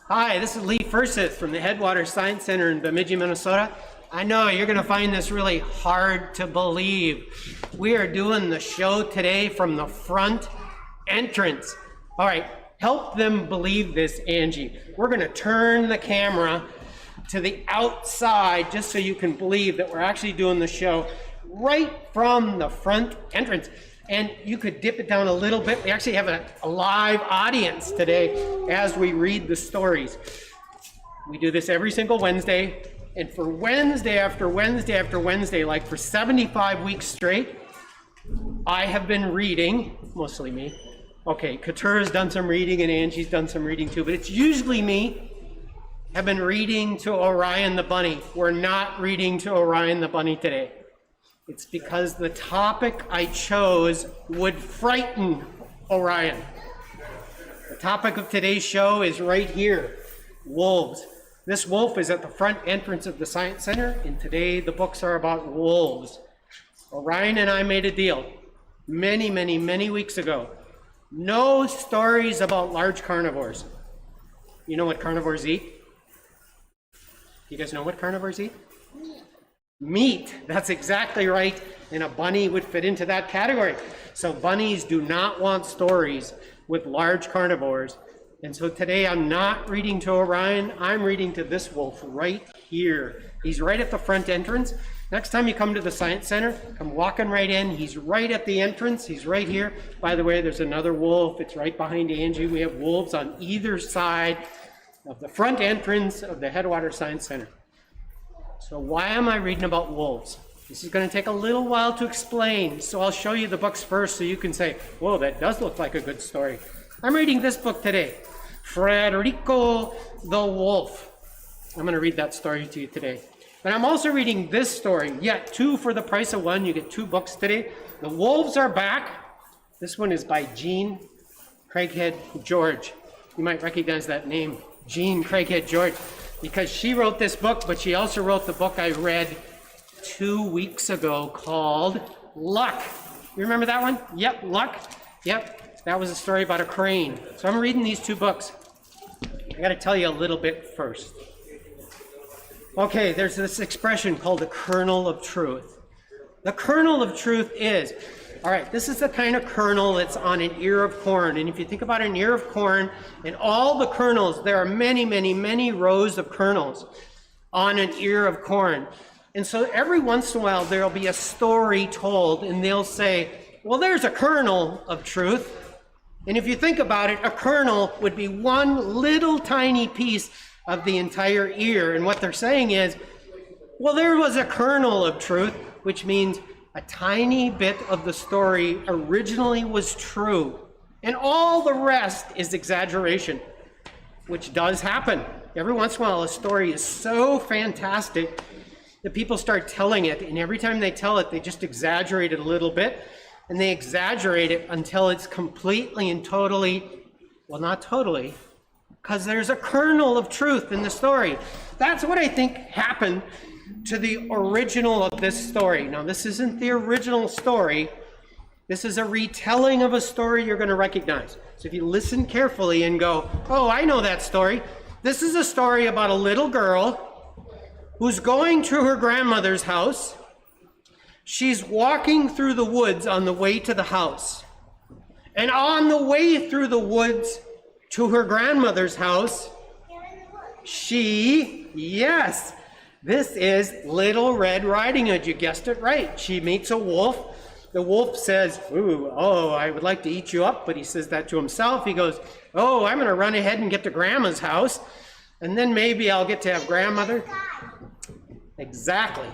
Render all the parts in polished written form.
Hi, this is Lee Furseth from the Headwaters Science Center in Bemidji, Minnesota. I know you're going to find this really hard to believe. We are doing the show today from the front entrance. All right, help them believe this, Angie. We're going to turn the camera to the outside just so you can believe that we're actually doing the show right from the front entrance. And you could dip it down a little bit. We actually have a live audience today as we read the stories. We do this every single Wednesday. And for Wednesday after Wednesday after Wednesday, like for 75 weeks straight, I have been reading, mostly me. Okay, Katura's done some reading and Angie's done some reading too, but it's usually me. I've been reading to Orion the Bunny. We're not reading to Orion the Bunny today. It's because the topic I chose would frighten Orion. The topic of today's show is right here, wolves. This wolf is at the front entrance of the Science Center, and today the books are about wolves. Orion and I made a deal many weeks ago. No stories about large carnivores. You know what carnivores eat? You guys know what carnivores eat? Meat, that's exactly right, and a bunny would fit into that category. So bunnies do not want stories with large carnivores. And so today I'm not reading to Orion, I'm reading to this wolf right here. He's right at the front entrance. Next time you come to the Science Center, come walking right in. He's right at the entrance, he's right here. By the way, there's another wolf, it's right behind Angie. We have wolves on either side of the front entrance of the Headwaters Science Center. So why am I reading about wolves? This is going to take a little while to explain, so I'll show you the books first so you can say, whoa, that does look like a good story. I'm reading this book today, Frederico the Wolf. I'm going to read that story to you today. But I'm also reading this story, yet 2 for the price of 1. You get 2 books today. The Wolves Are Back. This one is by Jean Craighead George. You might recognize that name, Jean Craighead George, because she wrote this book, but she also wrote the book I read 2 weeks ago called Luck. You remember that one? Yep, Luck. Yep, that was a story about a crane. So I'm reading these 2 books. I got to tell you a little bit first. Okay, there's this expression called the kernel of truth. The kernel of truth is, all right, this is the kind of kernel that's on an ear of corn. And if you think about an ear of corn and all the kernels, there are many rows of kernels on an ear of corn. And so every once in a while, there'll be a story told and they'll say, well, there's a kernel of truth. And if you think about it, a kernel would be one little tiny piece of the entire ear. And what they're saying is, well, there was a kernel of truth, which means a tiny bit of the story originally was true, and all the rest is exaggeration, which does happen. Every once in a while, a story is so fantastic that people start telling it, and every time they tell it, they just exaggerate it a little bit, and they exaggerate it until it's completely and totally, well, not totally, because there's a kernel of truth in the story. That's what I think happened to the original of this story. Now, this isn't the original story. This is a retelling of a story you're going to recognize. So if you listen carefully and go, oh, I know that story. This is a story about a little girl who's going to her grandmother's house. She's walking through the woods on the way to the house. And on the way through the woods to her grandmother's house, this is Little Red Riding Hood. You guessed it right. She meets a wolf. The wolf says, I would like to eat you up. But he says that to himself. He goes, oh, I'm going to run ahead and get to Grandma's house. And then maybe I'll get to have grandmother. Exactly.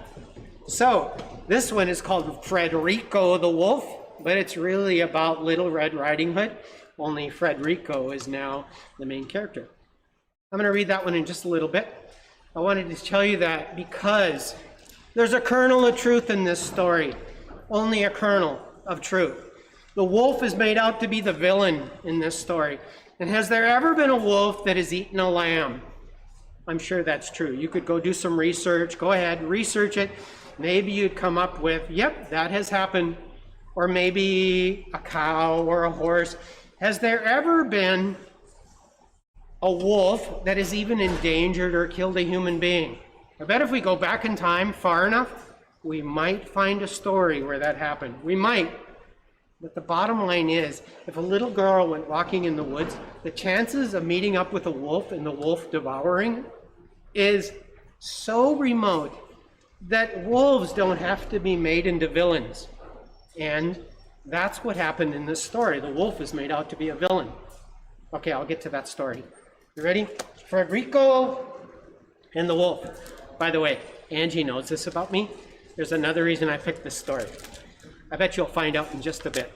So this one is called Frederico the Wolf. But it's really about Little Red Riding Hood. Only Frederico is now the main character. I'm going to read that one in just a little bit. I wanted to tell you that because there's a kernel of truth in this story. Only a kernel of truth. The wolf is made out to be the villain in this story. And has there ever been a wolf that has eaten a lamb? I'm sure that's true. You could go do some research. Go ahead, research it. Maybe you'd come up with, yep, that has happened. Or maybe a cow or a horse. Has there ever been a wolf that has even endangered or killed a human being. I bet if we go back in time far enough, we might find a story where that happened. We might. But the bottom line is, if a little girl went walking in the woods, the chances of meeting up with a wolf and the wolf devouring is so remote that wolves don't have to be made into villains. And that's what happened in this story. The wolf is made out to be a villain. Okay, I'll get to that story. You ready? Frederico and the wolf. By the way, Angie knows this about me. There's another reason I picked this story. I bet you'll find out in just a bit.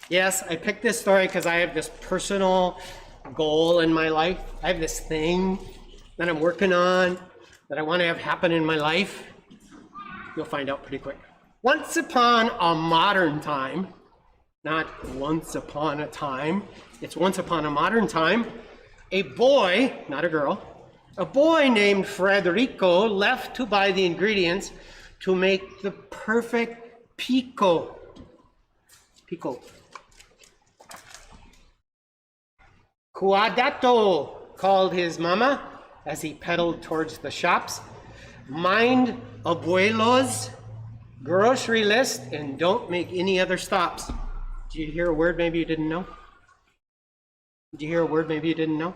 Yes, I picked this story because I have this personal goal in my life. I have this thing that I'm working on that I want to have happen in my life. You'll find out pretty quick. Once upon a modern time, not once upon a time, it's once upon a modern time, a boy, not a girl, a boy named Frederico left to buy the ingredients to make the perfect pico. Pico. Cuidado, called his mama as he pedaled towards the shops. Mind abuelo's grocery list and don't make any other stops. Did you hear a word maybe you didn't know? Did you hear a word maybe you didn't know?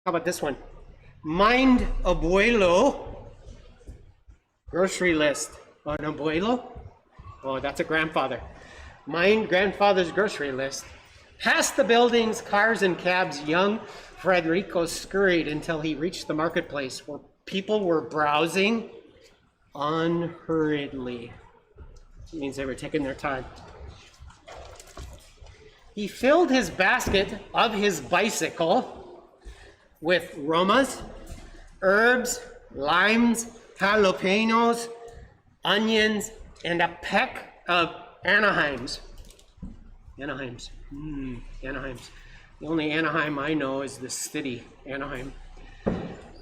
How about this one? Mind abuelo grocery list. An abuelo? Oh, that's a grandfather. Mind grandfather's grocery list. Past the buildings, cars, and cabs, young Frederico scurried until he reached the marketplace where people were browsing unhurriedly. It means they were taking their time. He filled his basket of his bicycle with romas, herbs, limes, jalapenos, onions, and a peck of Anaheims. Anaheims. Anaheims. The only Anaheim I know is the city, Anaheim.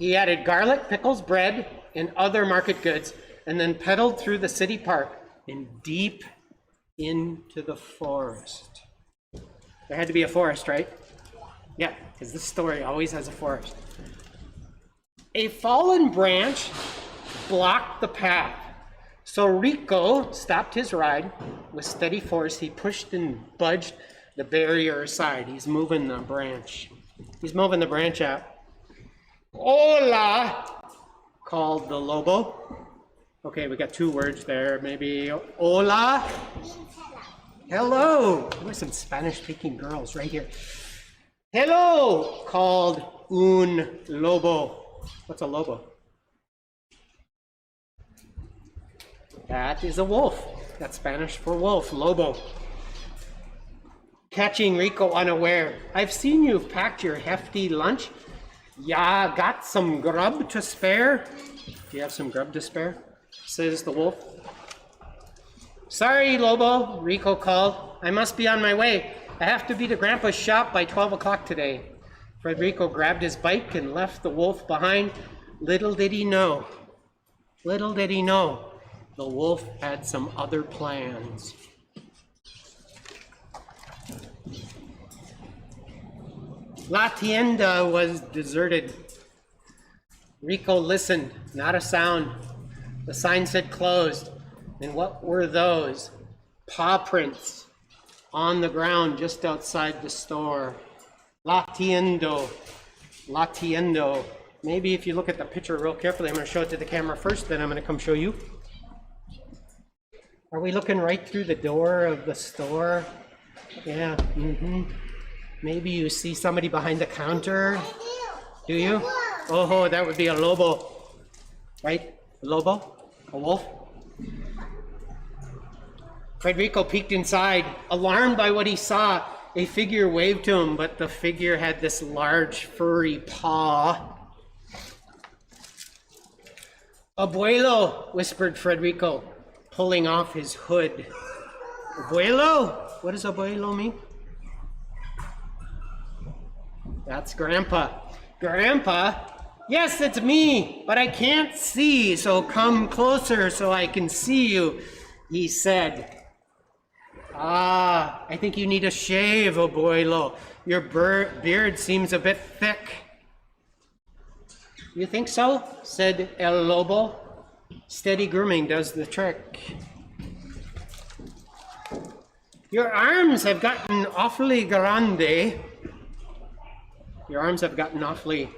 He added garlic, pickles, bread, and other market goods, and then pedaled through the city park and deep into the forest. There had to be a forest, right? Yeah, because this story always has a forest. A fallen branch blocked the path. So Rico stopped his ride. With steady force, he pushed and budged the barrier aside. He's moving the branch. He's moving the branch out. Hola, called the lobo. Okay, we got two words there. Maybe hola. Hello. There's some Spanish-speaking girls right here. Hello, called un lobo. What's a lobo? That is a wolf. That's Spanish for wolf, lobo. Catching Rico unaware. I've seen you've packed your hefty lunch. Ya got some grub to spare? Do you have some grub to spare? Says the wolf. Sorry, Lobo, Rico called. I must be on my way. I have to be to Grandpa's shop by 12 o'clock today. Frederico grabbed his bike and left the wolf behind. Little did he know, the wolf had some other plans. La tienda was deserted. Rico listened, not a sound. The sign said closed. And what were those? Paw prints on the ground just outside the store. La tiendo. Maybe if you look at the picture real carefully, I'm going to show it to the camera first, then I'm going to come show you. Are we looking right through the door of the store? Yeah, Maybe you see somebody behind the counter. Do you? Oh, that would be a lobo. Right? A lobo? A wolf? Frederico peeked inside. Alarmed by what he saw, a figure waved to him, but the figure had this large furry paw. Abuelo, whispered Frederico, pulling off his hood. Abuelo? What does abuelo mean? That's Grandpa. Grandpa? Yes, it's me, but I can't see, so come closer so I can see you, he said. I think you need a shave, abuelo. Your beard seems a bit thick. You think so? Said El Lobo. Steady grooming does the trick. Your arms have gotten awfully grande. Your arms have gotten awfully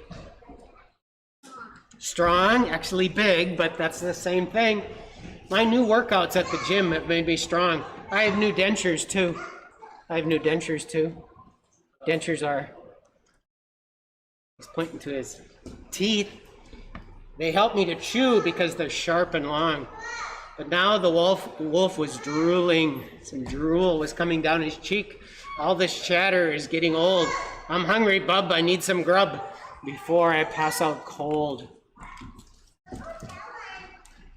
strong, actually big, but that's the same thing. My new workouts at the gym have made me strong. I have new dentures too. Dentures are, he's pointing to his teeth. They help me to chew because they're sharp and long. But now the wolf was drooling. Some drool was coming down his cheek. All this chatter is getting old. I'm hungry, bub. I need some grub before I pass out cold.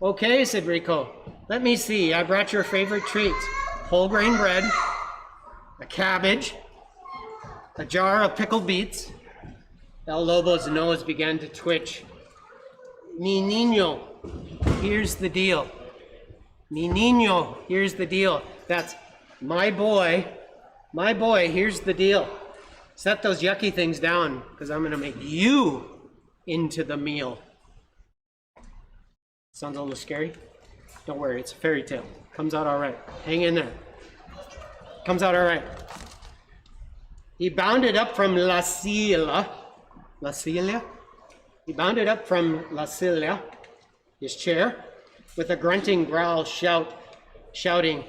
Okay, said Rico. Let me see. I brought your favorite treats. Whole grain bread, a cabbage, a jar of pickled beets. El Lobo's nose began to twitch. Mi niño, here's the deal. Mi niño, here's the deal. That's my boy, here's the deal. Set those yucky things down, because I'm going to make you into the meal. Sounds a little scary? Don't worry, it's a fairy tale. Comes out all right. Hang in there. Comes out all right. He bounded up from La Silla. He bounded up from La Silla, his chair, with a grunting growl shouting.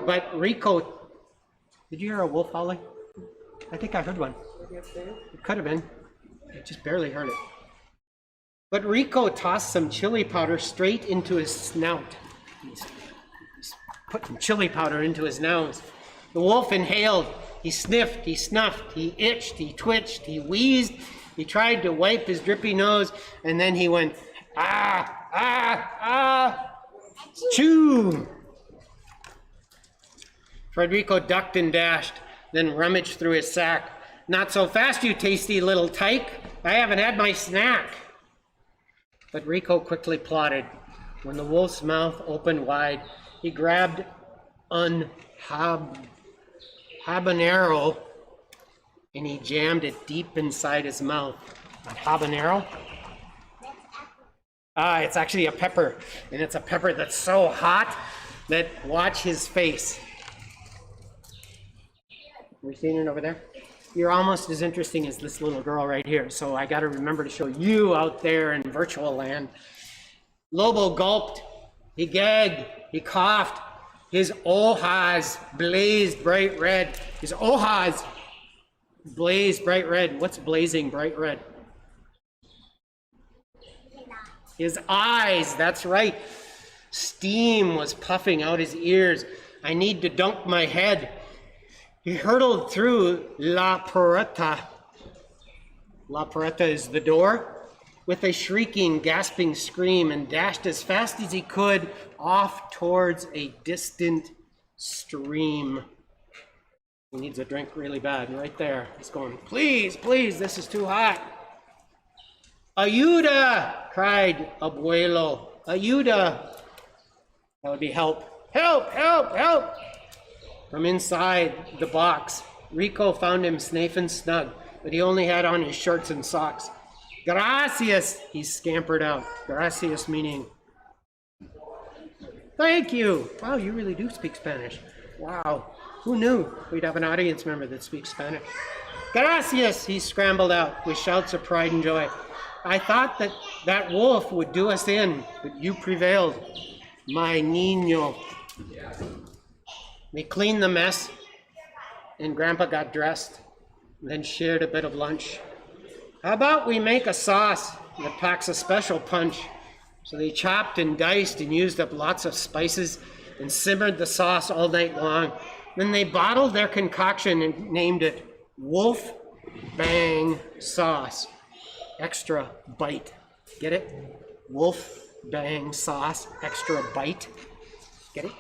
But Rico, did you hear a wolf howling? I think I heard one. It could have been. I just barely heard it. But Rico tossed some chili powder straight into his snout. He's putting chili powder into his nose. The wolf inhaled. He sniffed, he snuffed, he itched, he twitched, he wheezed. He tried to wipe his drippy nose, and then he went, ah, ah, ah, chew. Frederico ducked and dashed, then rummaged through his sack. Not so fast, you tasty little tyke. I haven't had my snack. But Rico quickly plotted. When the wolf's mouth opened wide, he grabbed an habanero and he jammed it deep inside his mouth. A habanero? It's actually a pepper, and it's a pepper that's so hot that watch his face. Are you seeing it over there? You're almost as interesting as this little girl right here, so I got to remember to show you out there in virtual land. Lobo gulped, he gagged, he coughed. His ojos blazed bright red. His ojos blazed bright red. What's blazing bright red? His eyes, that's right. Steam was puffing out his ears. I need to dunk my head. He hurtled through La Puerta. La Puerta is the door, with a shrieking, gasping scream, and dashed as fast as he could off towards a distant stream. He needs a drink really bad, right there. He's going, please, please, this is too hot. Ayuda, cried Abuelo. Ayuda. That would be help. Help, help, help. From inside the box, Rico found him safe and snug, but he only had on his shorts and socks. Gracias, he scampered out. Gracias meaning, thank you. Wow, you really do speak Spanish. Wow, who knew we'd have an audience member that speaks Spanish? Gracias, he scrambled out with shouts of pride and joy. I thought that wolf would do us in, but you prevailed, my niño. They cleaned the mess, and Grandpa got dressed, and then shared a bit of lunch. How about we make a sauce that packs a special punch? So they chopped and diced and used up lots of spices and simmered the sauce all night long. Then they bottled their concoction and named it Wolf Bang Sauce. Extra bite. Get it? Wolf Bang Sauce, extra bite. Get it?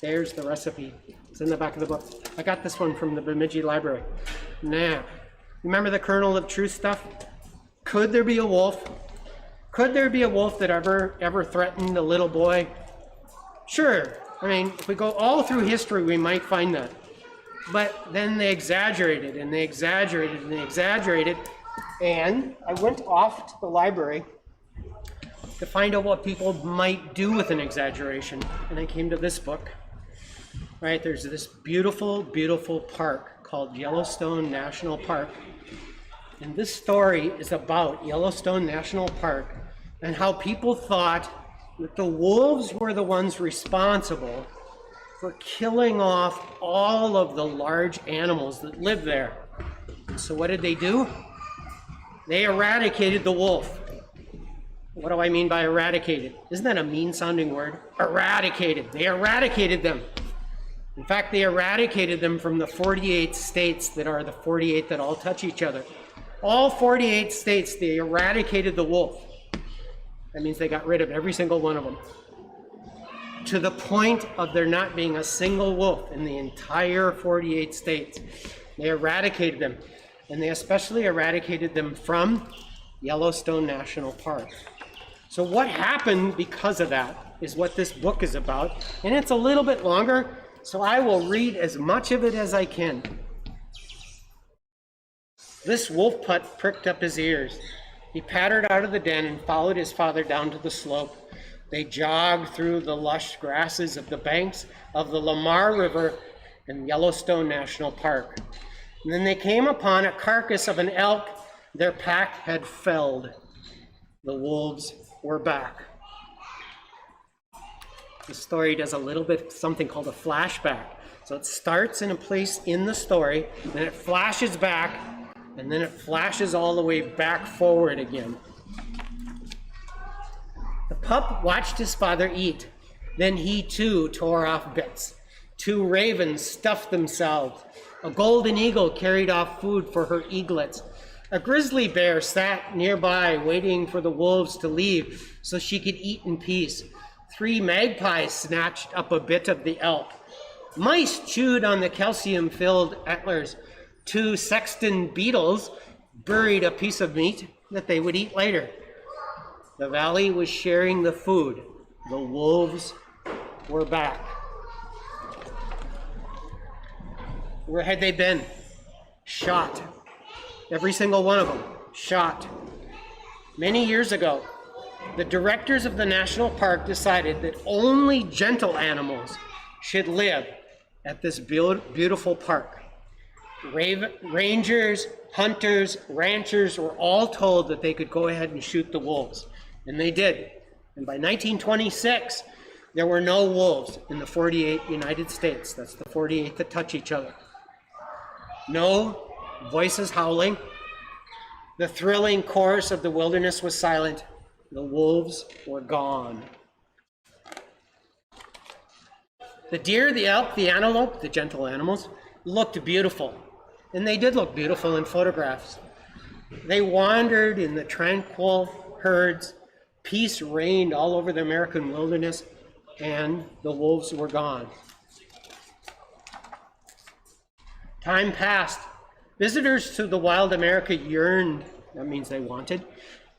There's the recipe. It's in the back of the book. I got this one from the Bemidji Library. Now, remember the kernel of truth stuff? Could there be a wolf? Could there be a wolf that ever threatened a little boy? Sure. I mean, if we go all through history, we might find that. But then they exaggerated, and they exaggerated, and they exaggerated, And I went off to the library to find out what people might do with an exaggeration. And I came to this book. Right, there's this beautiful, beautiful park called Yellowstone National Park. And this story is about Yellowstone National Park and how people thought that the wolves were the ones responsible for killing off all of the large animals that live there. And so what did they do? They eradicated the wolf. What do I mean by eradicated? Isn't that a mean-sounding word? Eradicated. They eradicated them. In fact, they eradicated them from the 48 states that are the 48 that all touch each other. All 48 states, they eradicated the wolf. That means they got rid of every single one of them. To the point of there not being a single wolf in the entire 48 states. They eradicated them. And they especially eradicated them from Yellowstone National Park. So what happened because of that is what this book is about. And it's a little bit longer, so I will read as much of it as I can. This wolf putt pricked up his ears. He pattered out of the den and followed his father down to the slope. They jogged through the lush grasses of the banks of the Lamar River in Yellowstone National Park. And then they came upon a carcass of an elk their pack had felled. The wolves were back. The story does a little bit something called a flashback. So it starts in a place in the story, then it flashes back, and then it flashes all the way back forward again. The pup watched his father eat. Then he too tore off bits. 2 ravens stuffed themselves. A golden eagle carried off food for her eaglets. A grizzly bear sat nearby waiting for the wolves to leave so she could eat in peace. 3 magpies snatched up a bit of the elk. Mice chewed on the calcium-filled antlers. 2 sexton beetles buried a piece of meat that they would eat later. The valley was sharing the food. The wolves were back. Where had they been? Shot. Every single one of them, shot. Many years ago, the directors of the national park decided that only gentle animals should live at this beautiful park. Rangers, hunters, ranchers were all told that they could go ahead and shoot the wolves, and they did. And by 1926, there were no wolves in the 48 United States. That's the 48 that touch each other. No voices howling. The thrilling chorus of the wilderness was silent. The wolves were gone. The deer, the elk, the antelope, the gentle animals, looked beautiful. And they did look beautiful in photographs. They wandered in the tranquil herds. Peace reigned all over the American wilderness, and the wolves were gone. Time passed. Visitors to the wild America yearned, that means they wanted,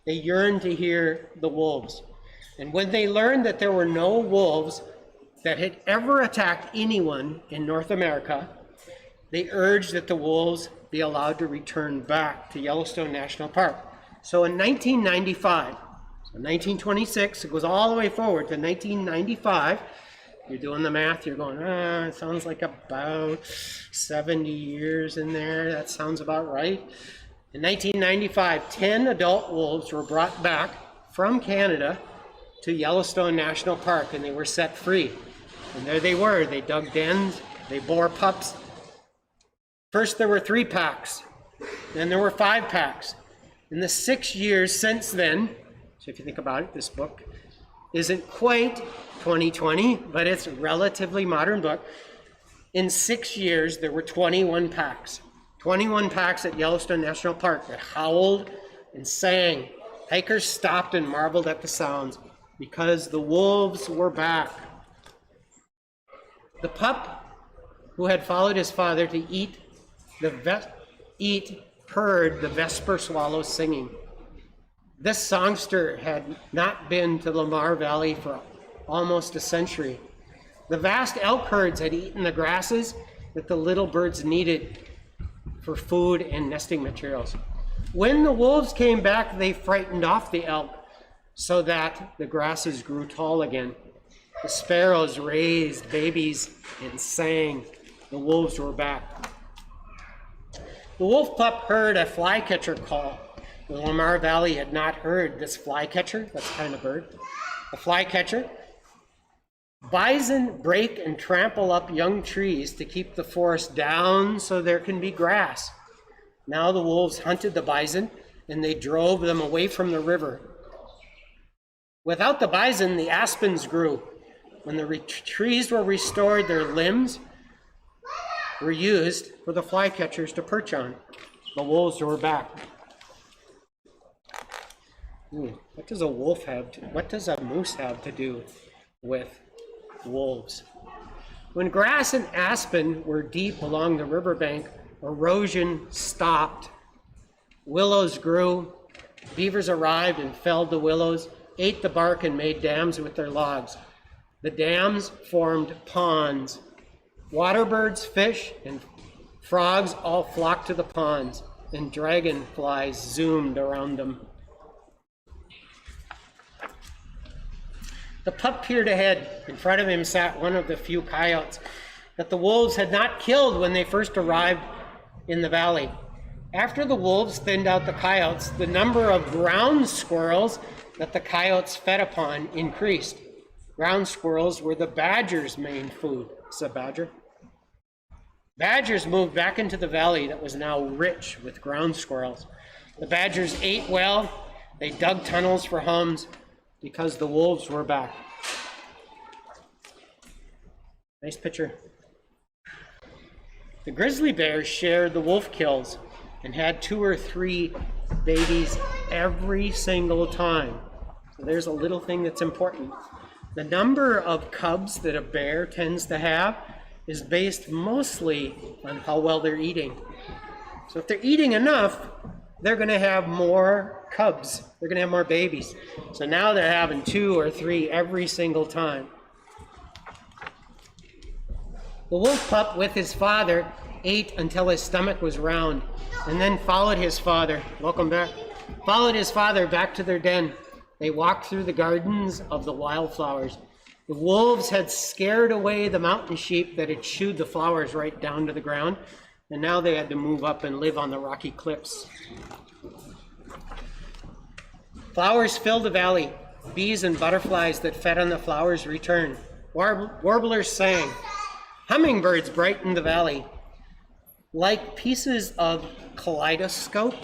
they yearned to hear the wolves. And when they learned that there were no wolves that had ever attacked anyone in North America, they urged that the wolves be allowed to return back to Yellowstone National Park. So in 1995, so 1926, it goes all the way forward to 1995, you're doing the math, you're going, it sounds like about 70 years in there. That sounds about right. In 1995, 10 adult wolves were brought back from Canada to Yellowstone National Park, and they were set free. And there they were. They dug dens. They bore pups. First, there were 3 packs. Then there were 5 packs. In the 6 years since then, so if you think about it, this book isn't quite 2020, but it's a relatively modern book. In 6 years, there were 21 packs. 21 packs at Yellowstone National Park that howled and sang. Hikers stopped and marveled at the sounds because the wolves were back. The pup who had followed his father to eat heard the vesper swallows singing. This songster had not been to Lamar Valley for almost a century. The vast elk herds had eaten the grasses that the little birds needed for food and nesting materials. When the wolves came back, they frightened off the elk so that the grasses grew tall again. The sparrows raised babies and sang. The wolves were back. The wolf pup heard a flycatcher call. The Lamar Valley had not heard this flycatcher, that's kind of bird, a flycatcher. Bison break and trample up young trees to keep the forest down so there can be grass. Now the wolves hunted the bison and they drove them away from the river. Without the bison, the aspens grew. When the trees were restored, their limbs were used for the flycatchers to perch on. The wolves were back. What does a wolf have what does a moose have to do with wolves? When grass and aspen were deep along the riverbank, erosion stopped. Willows grew. Beavers arrived and felled the willows, ate the bark, and made dams with their logs. The dams formed ponds. Waterbirds, fish, and frogs all flocked to the ponds, and dragonflies zoomed around them. The pup peered ahead. In front of him sat one of the few coyotes that the wolves had not killed when they first arrived in the valley. After the wolves thinned out the coyotes, the number of ground squirrels that the coyotes fed upon increased. Ground squirrels were the badger's main food. Is a badger? Badgers moved back into the valley that was now rich with ground squirrels. The badgers ate well. They dug tunnels for homes because the wolves were back. Nice picture. The grizzly bears shared the wolf kills and had 2 or 3 babies every single time. So there's a little thing that's important. The number of cubs that a bear tends to have is based mostly on how well they're eating. So if they're eating enough, they're going to have more cubs. They're going to have more babies. So now they're having 2 or 3 every single time. The wolf pup with his father ate until his stomach was round, and then followed his father. Welcome back. Followed his father back to their den. They walked through the gardens of the wildflowers. The wolves had scared away the mountain sheep that had chewed the flowers right down to the ground, and now they had to move up and live on the rocky cliffs. Flowers filled the valley. Bees and butterflies that fed on the flowers returned. Warblers sang. Hummingbirds brightened the valley. Like pieces of kaleidoscope.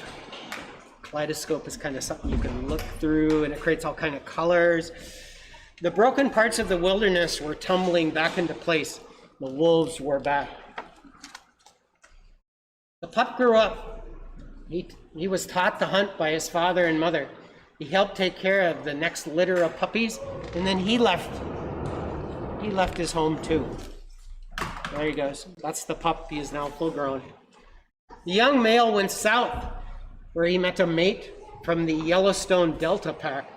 Kaleidoscope is kind of something you can look through, and it creates all kind of colors. The broken parts of the wilderness were tumbling back into place. The wolves were back. The pup grew up. He was taught to hunt by his father and mother. He helped take care of the next litter of puppies, and then he left his home too. There he goes. That's the pup. He is now full grown. The young male went south, where he met a mate from the Yellowstone Delta Pack.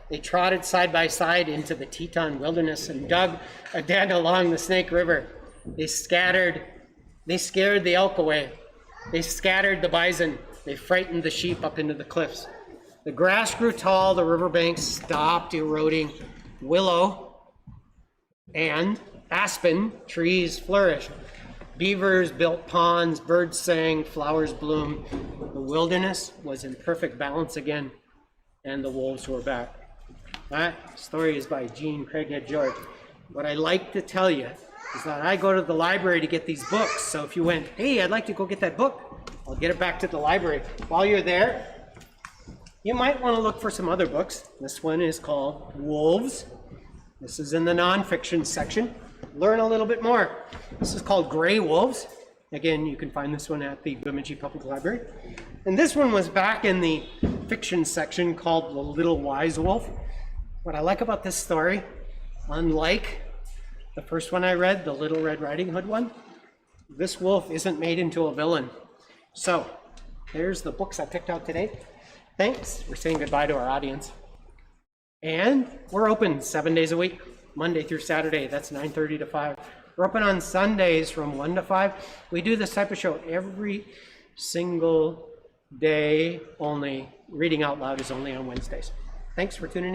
They trotted side by side into the Teton Wilderness and dug a den along the Snake River. They scared the elk away. They scattered the bison. They frightened the sheep up into the cliffs. The grass grew tall, the riverbanks stopped eroding. Willow and aspen trees flourished. Beavers built ponds, birds sang, flowers bloomed. The wilderness was in perfect balance again, and the wolves were back. That story is by Gene Craighead George. What I like to tell you is that I go to the library to get these books. So if you went, hey, I'd like to go get that book, I'll get it back to the library. While you're there, you might want to look for some other books. This one is called Wolves. This is in the nonfiction section. Learn a little bit more. This is called Gray Wolves. Again, you can find this one at the Bemidji Public Library. And this one was back in the fiction section called The Little Wise Wolf. What I like about this story, unlike the first one I read, the Little Red Riding Hood one, this wolf isn't made into a villain. So, there's the books I picked out today. Thanks. We're saying goodbye to our audience. And we're open 7 days a week, Monday through Saturday. That's 9:30 to 5. We're open on Sundays from 1 to 5. We do this type of show every single day only. Reading out loud is only on Wednesdays. Thanks for tuning in.